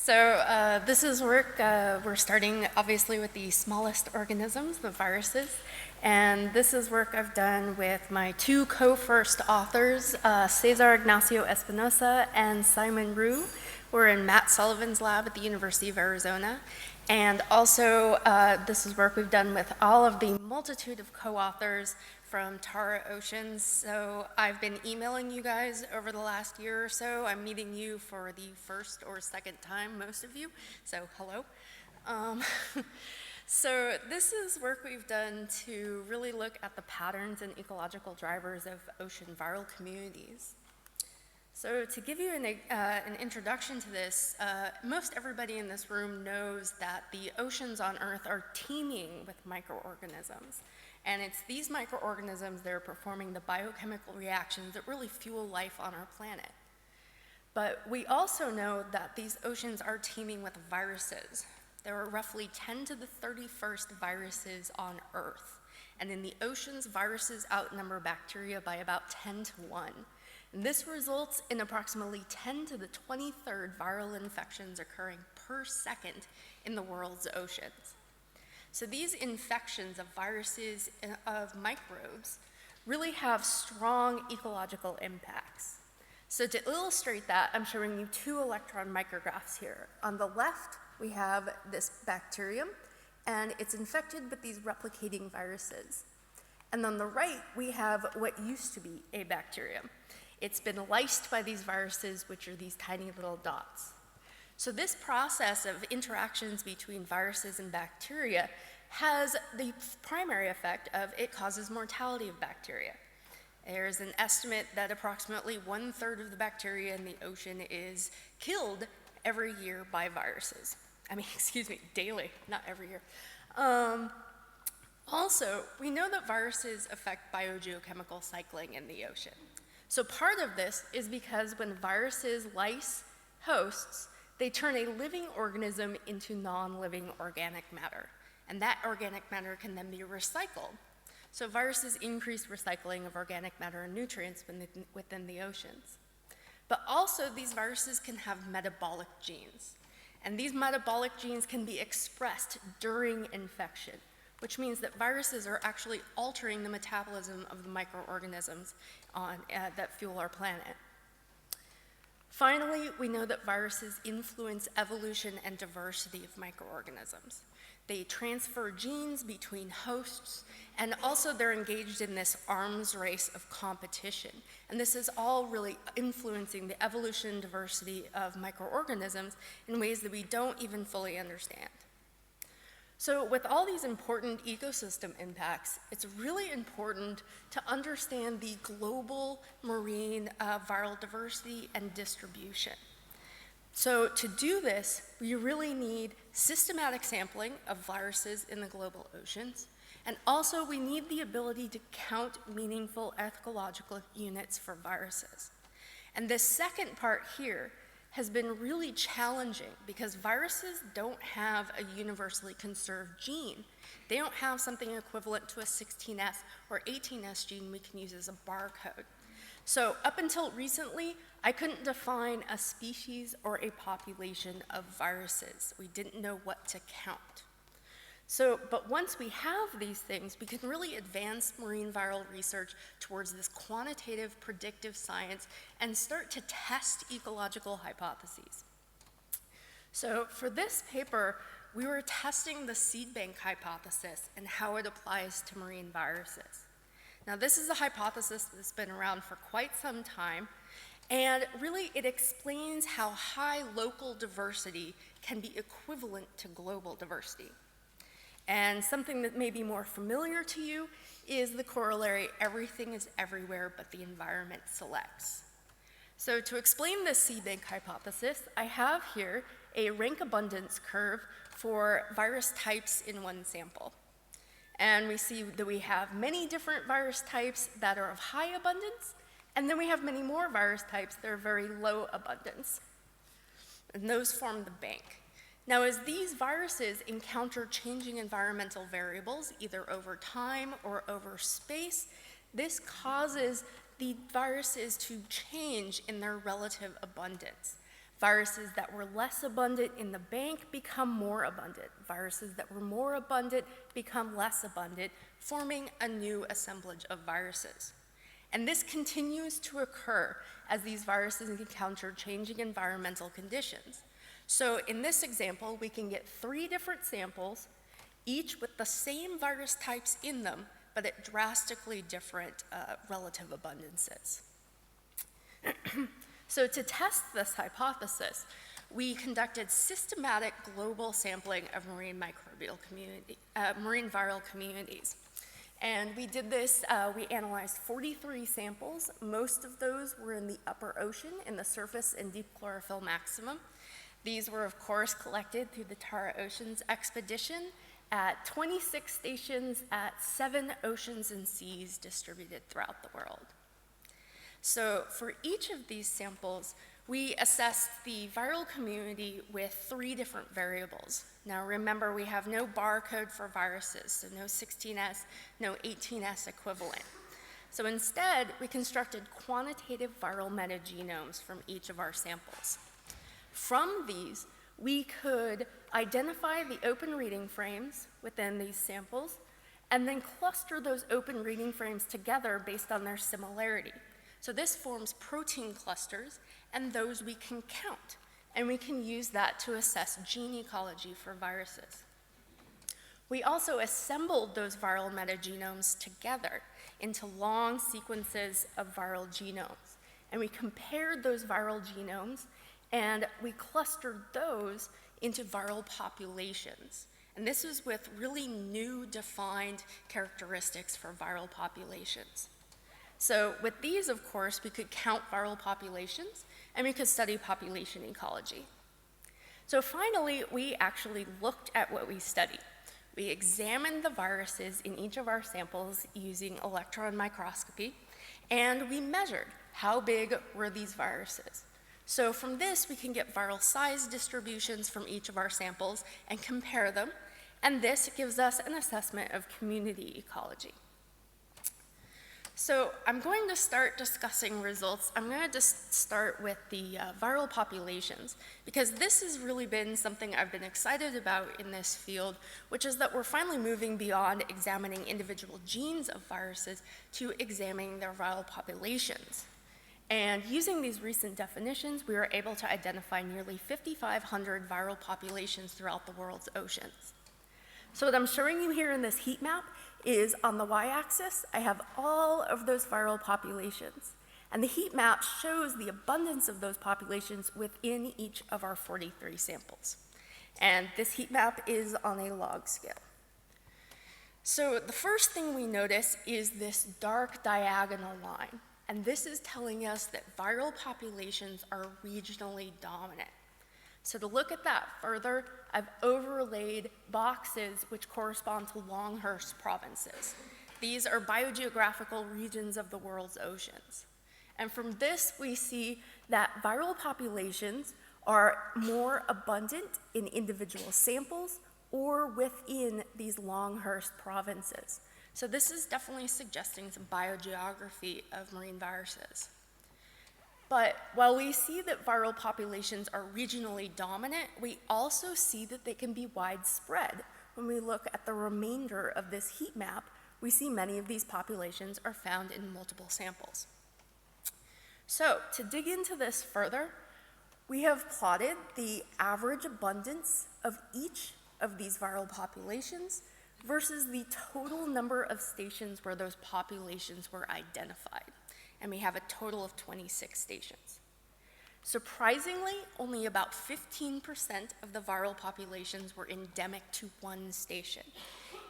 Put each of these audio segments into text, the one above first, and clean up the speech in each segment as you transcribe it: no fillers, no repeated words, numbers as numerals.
This is work, we're starting obviously with the smallest organisms, the viruses, and this is work I've done with my two co-first authors, Cesar Ignacio Espinosa and Simon Rue. We're in Matt Sullivan's lab at the University of Arizona. And also, this is work we've done with all of the multitude of co-authors from Tara Oceans. So I've been emailing you guys over the last year or so. I'm meeting you for the first or second time, most of you, so hello. So this is work we've done to really look at the patterns and ecological drivers of ocean viral communities. So to give you an introduction to this, most everybody in this room knows that the oceans on Earth are teeming with microorganisms. And it's these microorganisms that are performing the biochemical reactions that really fuel life on our planet. But we also know that these oceans are teeming with viruses. There are roughly 10 to the 31st viruses on Earth. And in the oceans, viruses outnumber bacteria by about 10 to 1. And this results in approximately 10 to the 23rd viral infections occurring per second in the world's oceans. So these infections of viruses, of microbes, really have strong ecological impacts. So to illustrate that, I'm showing you two electron micrographs here. On the left, we have this bacterium, and it's infected with these replicating viruses. And on the right, we have what used to be a bacterium. It's been lysed by these viruses, which are these tiny little dots. So this process of interactions between viruses and bacteria has the primary effect of it causes mortality of bacteria. There's an estimate that approximately 1/3 of the bacteria in the ocean is killed every year by viruses. Daily, not every year. Also, we know that viruses affect biogeochemical cycling in the ocean. So part of this is because when viruses lyse hosts, they turn a living organism into non-living organic matter. And that organic matter can then be recycled. So viruses increase recycling of organic matter and nutrients within the oceans. But also, these viruses can have metabolic genes. And these metabolic genes can be expressed during infection, which means that viruses are actually altering the metabolism of the microorganisms that fuel our planet. Finally, we know that viruses influence evolution and diversity of microorganisms. They transfer genes between hosts, and also they're engaged in this arms race of competition. And this is all really influencing the evolution and diversity of microorganisms in ways that we don't even fully understand. So with all these important ecosystem impacts, it's really important to understand the global marine viral diversity and distribution. So to do this, we really need systematic sampling of viruses in the global oceans, and also we need the ability to count meaningful ecological units for viruses. And this second part here has been really challenging because viruses don't have a universally conserved gene. They don't have something equivalent to a 16S or 18S gene we can use as a barcode. So up until recently, I couldn't define a species or a population of viruses. We didn't know what to count. But once we have these things, we can really advance marine viral research towards this quantitative predictive science and start to test ecological hypotheses. So for this paper, we were testing the seed bank hypothesis and how it applies to marine viruses. Now, this is a hypothesis that's been around for quite some time, and really it explains how high local diversity can be equivalent to global diversity. And something that may be more familiar to you is the corollary, everything is everywhere but the environment selects. So to explain this seed bank hypothesis, I have here a rank abundance curve for virus types in one sample. And we see that we have many different virus types that are of high abundance, and then we have many more virus types that are very low abundance. And those form the bank. Now, as these viruses encounter changing environmental variables, either over time or over space, this causes the viruses to change in their relative abundance. Viruses that were less abundant in the bank become more abundant. Viruses that were more abundant become less abundant, forming a new assemblage of viruses. And this continues to occur as these viruses encounter changing environmental conditions. So in this example, we can get 3 different samples, each with the same virus types in them, but at drastically different relative abundances. So to test this hypothesis, we conducted systematic global sampling of marine viral communities. And we did this, we analyzed 43 samples. Most of those were in the upper ocean in the surface and deep chlorophyll maximum. These were, of course, collected through the Tara Oceans expedition at 26 stations at 7 oceans and seas distributed throughout the world. So for each of these samples, we assessed the viral community with 3 different variables. Now remember, we have no barcode for viruses, so no 16S, no 18S equivalent. So instead, we constructed quantitative viral metagenomes from each of our samples. From these, we could identify the open reading frames within these samples, and then cluster those open reading frames together based on their similarity. So this forms protein clusters, and those we can count, and we can use that to assess gene ecology for viruses. We also assembled those viral metagenomes together into long sequences of viral genomes, and we compared those viral genomes, and we clustered those into viral populations. And this was with really new defined characteristics for viral populations. So with these, of course, we could count viral populations, and we could study population ecology. So finally, we actually looked at what we studied. We examined the viruses in each of our samples using electron microscopy, and we measured how big were these viruses. So from this, we can get viral size distributions from each of our samples and compare them, and this gives us an assessment of community ecology. So I'm going to start discussing results. I'm going to just start with the viral populations, because this has really been something I've been excited about in this field, which is that we're finally moving beyond examining individual genes of viruses to examining their viral populations. And using these recent definitions, we were able to identify nearly 5,500 viral populations throughout the world's oceans. So what I'm showing you here in this heat map is on the y-axis, I have all of those viral populations. And the heat map shows the abundance of those populations within each of our 43 samples. And this heat map is on a log scale. So the first thing we notice is this dark diagonal line. And this is telling us that viral populations are regionally dominant. So to look at that further, I've overlaid boxes which correspond to Longhurst provinces. These are biogeographical regions of the world's oceans. And from this, we see that viral populations are more abundant in individual samples or within these Longhurst provinces. So this is definitely suggesting some biogeography of marine viruses. But while we see that viral populations are regionally dominant, we also see that they can be widespread. When we look at the remainder of this heat map, we see many of these populations are found in multiple samples. So to dig into this further, we have plotted the average abundance of each of these viral populations versus the total number of stations where those populations were identified. And we have a total of 26 stations. Surprisingly, only about 15% of the viral populations were endemic to one station.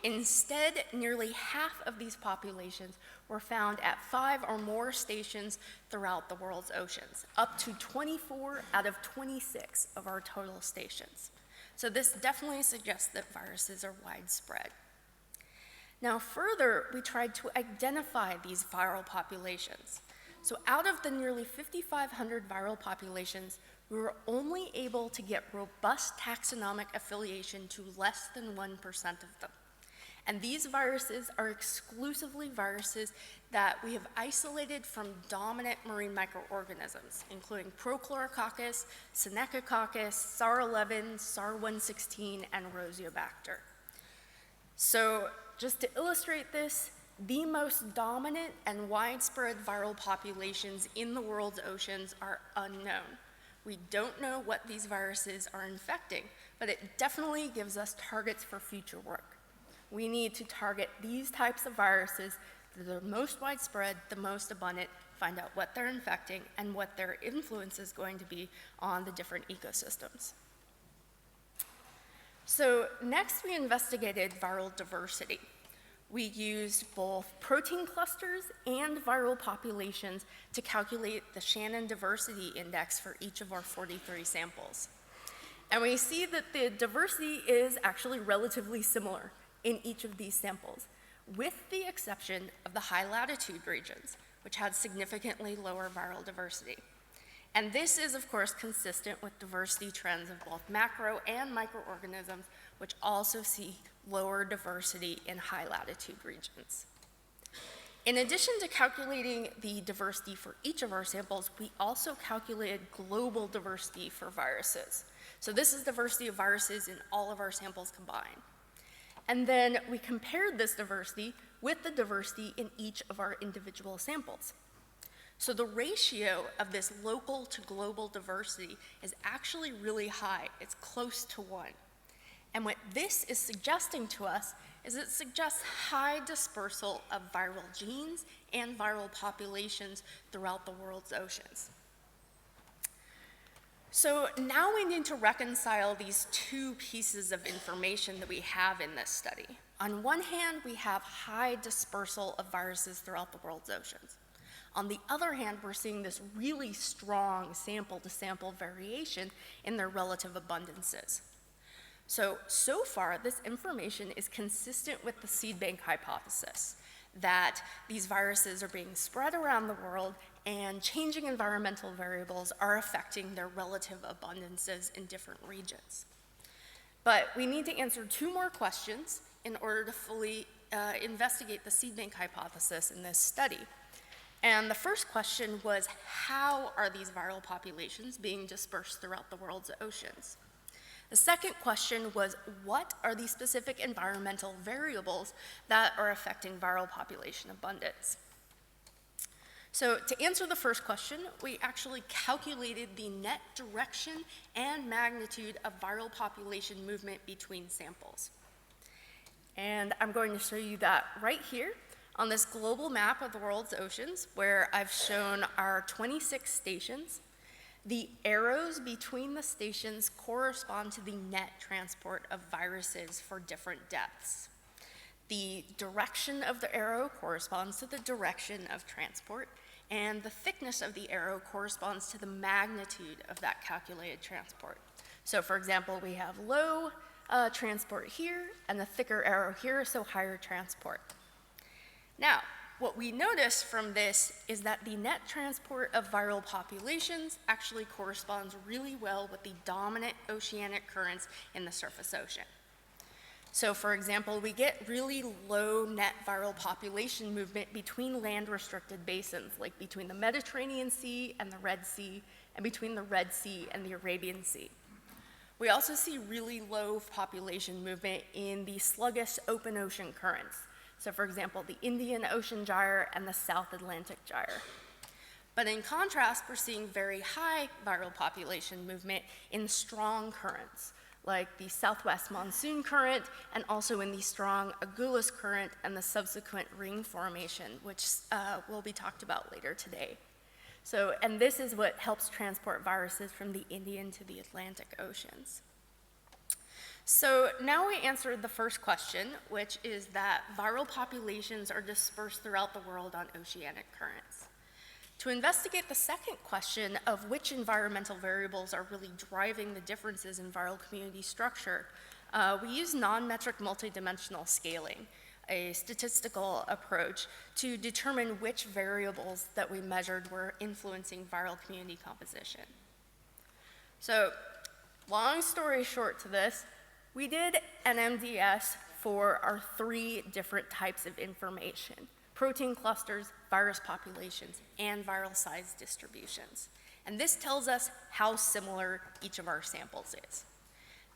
Instead, nearly half of these populations were found at 5 or more stations throughout the world's oceans, up to 24 out of 26 of our total stations. So this definitely suggests that viruses are widespread. Now further, we tried to identify these viral populations. So out of the nearly 5,500 viral populations, we were only able to get robust taxonomic affiliation to less than 1% of them. And these viruses are exclusively viruses that we have isolated from dominant marine microorganisms, including Prochlorococcus, Senecacoccus, SAR11, SAR116, and Rosiobacter. So just to illustrate this, the most dominant and widespread viral populations in the world's oceans are unknown. We don't know what these viruses are infecting, but it definitely gives us targets for future work. We need to target these types of viruses that are the most widespread, the most abundant, find out what they're infecting and what their influence is going to be on the different ecosystems. So next we investigated viral diversity. We used both protein clusters and viral populations to calculate the Shannon Diversity Index for each of our 43 samples. And we see that the diversity is actually relatively similar in each of these samples, with the exception of the high latitude regions, which had significantly lower viral diversity. And this is, of course, consistent with diversity trends of both macro and microorganisms, which also see lower diversity in high latitude regions. In addition to calculating the diversity for each of our samples, we also calculated global diversity for viruses. So this is diversity of viruses in all of our samples combined. And then we compared this diversity with the diversity in each of our individual samples. So the ratio of this local to global diversity is actually really high. It's close to 1. And what this is suggesting to us is it suggests high dispersal of viral genes and viral populations throughout the world's oceans. So now we need to reconcile these two pieces of information that we have in this study. On one hand, we have high dispersal of viruses throughout the world's oceans. On the other hand, we're seeing this really strong sample-to-sample variation in their relative abundances. So far, this information is consistent with the seed bank hypothesis, that these viruses are being spread around the world and changing environmental variables are affecting their relative abundances in different regions. But we need to answer 2 more questions in order to fully investigate the seed bank hypothesis in this study. And the first question was, how are these viral populations being dispersed throughout the world's oceans? The second question was, what are the specific environmental variables that are affecting viral population abundance? So to answer the first question, we actually calculated the net direction and magnitude of viral population movement between samples. And I'm going to show you that right here on this global map of the world's oceans, where I've shown our 26 stations. The arrows between the stations correspond to the net transport of viruses for different depths. The direction of the arrow corresponds to the direction of transport, and the thickness of the arrow corresponds to the magnitude of that calculated transport. So for example, we have low transport here, and the thicker arrow here, so higher transport. Now, what we notice from this is that the net transport of viral populations actually corresponds really well with the dominant oceanic currents in the surface ocean. So for example, we get really low net viral population movement between land-restricted basins, like between the Mediterranean Sea and the Red Sea, and between the Red Sea and the Arabian Sea. We also see really low population movement in the sluggish open ocean currents. So for example, the Indian Ocean Gyre and the South Atlantic Gyre. But in contrast, we're seeing very high viral population movement in strong currents, like the Southwest Monsoon Current, and also in the strong Agulhas Current and the subsequent ring formation, which will be talked about later today. And this is what helps transport viruses from the Indian to the Atlantic Oceans. So now we answered the first question, which is that viral populations are dispersed throughout the world on oceanic currents. To investigate the second question of which environmental variables are really driving the differences in viral community structure, we use non-metric multidimensional scaling, a statistical approach, to determine which variables that we measured were influencing viral community composition. So, long story short to this, we did an MDS for our 3 different types of information: protein clusters, virus populations, and viral size distributions. And this tells us how similar each of our samples is.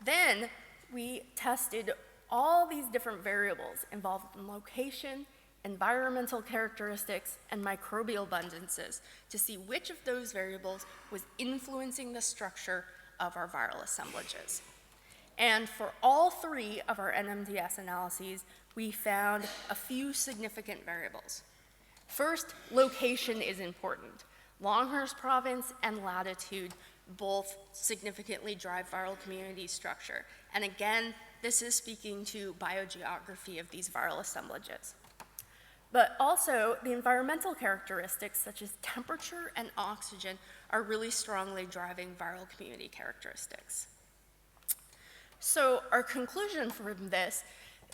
Then we tested all these different variables involved in location, environmental characteristics, and microbial abundances to see which of those variables was influencing the structure of our viral assemblages. And for all 3 of our NMDS analyses, we found a few significant variables. First, location is important. Longhurst province and latitude both significantly drive viral community structure. And again, this is speaking to biogeography of these viral assemblages. But also, the environmental characteristics, such as temperature and oxygen, are really strongly driving viral community characteristics. So our conclusion from this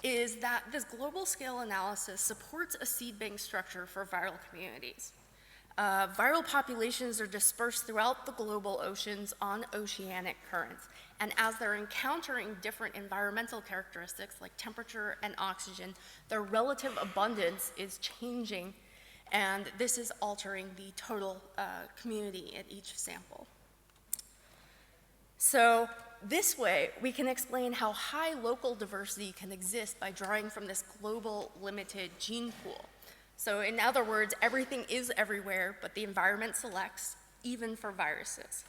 is that this global scale analysis supports a seed bank structure for viral communities. Viral populations are dispersed throughout the global oceans on oceanic currents. And as they're encountering different environmental characteristics like temperature and oxygen, their relative abundance is changing, and this is altering the total community at each sample. So this way, we can explain how high local diversity can exist by drawing from this global limited gene pool. So in other words, everything is everywhere, but the environment selects, even for viruses.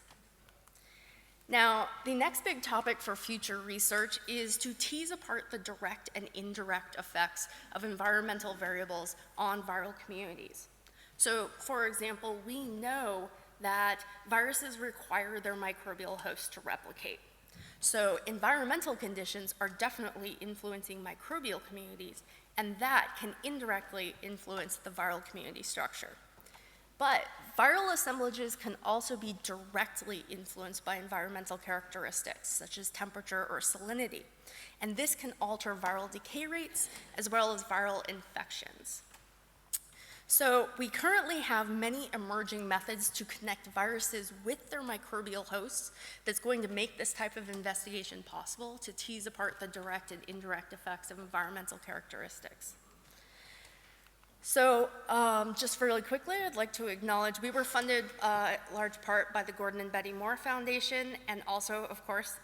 Now, the next big topic for future research is to tease apart the direct and indirect effects of environmental variables on viral communities. So, for example, we know that viruses require their microbial host to replicate. So environmental conditions are definitely influencing microbial communities, and that can indirectly influence the viral community structure. But viral assemblages can also be directly influenced by environmental characteristics, such as temperature or salinity. And this can alter viral decay rates, as well as viral infections. So we currently have many emerging methods to connect viruses with their microbial hosts that's going to make this type of investigation possible to tease apart the direct and indirect effects of environmental characteristics. So just really quickly, I'd like to acknowledge we were funded large part by the Gordon and Betty Moore Foundation, and also, of course,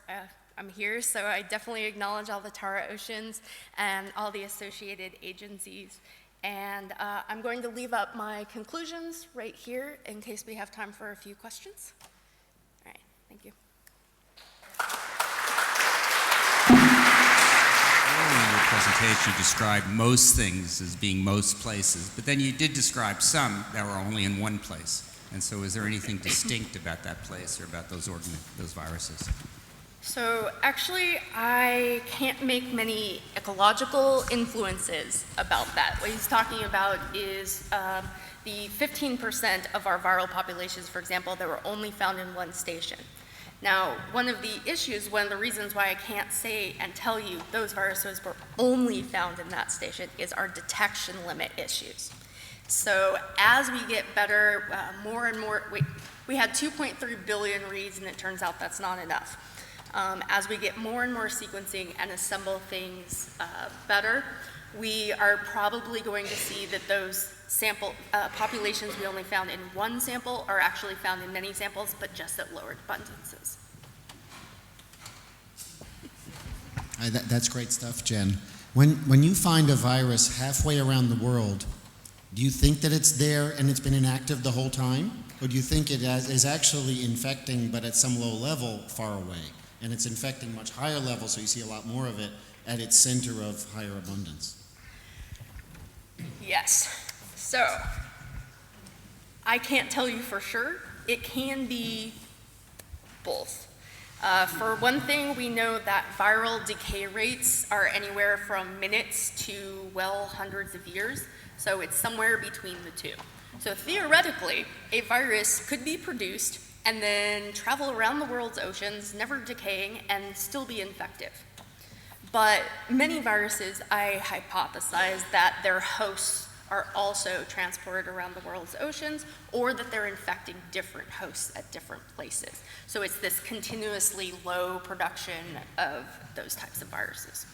I'm here, so I definitely acknowledge all the Tara Oceans and all the associated agencies. And I'm going to leave up my conclusions right here in case we have time for a few questions. All right, thank you. In your presentation, you described most things as being most places, but then you did describe some that were only in one place. And so is there anything distinct about that place or about those viruses? So actually, I can't make many ecological influences about that. What he's talking about is the 15% of our viral populations, for example, that were only found in one station. Now, one of the reasons why I can't say and tell you those viruses were only found in that station is our detection limit issues. So as we get better, more and more, we had 2.3 billion reads, and it turns out that's not enough. As we get more and more sequencing and assemble things better, we are probably going to see that those sample populations we only found in one sample are actually found in many samples, but just at lower abundances. That's great stuff, Jen. When you find a virus halfway around the world, do you think that it's there and it's been inactive the whole time? Or do you think it is actually infecting, but at some low level far away? And it's infecting much higher levels, so you see a lot more of it at its center of higher abundance? Yes. So I can't tell you for sure. It can be both. For one thing, we know that viral decay rates are anywhere from minutes to, well, hundreds of years. So it's somewhere between the two. So theoretically, a virus could be produced and then travel around the world's oceans, never decaying, and still be infective. But many viruses, I hypothesize that their hosts are also transported around the world's oceans, or that they're infecting different hosts at different places. So it's this continuously low production of those types of viruses.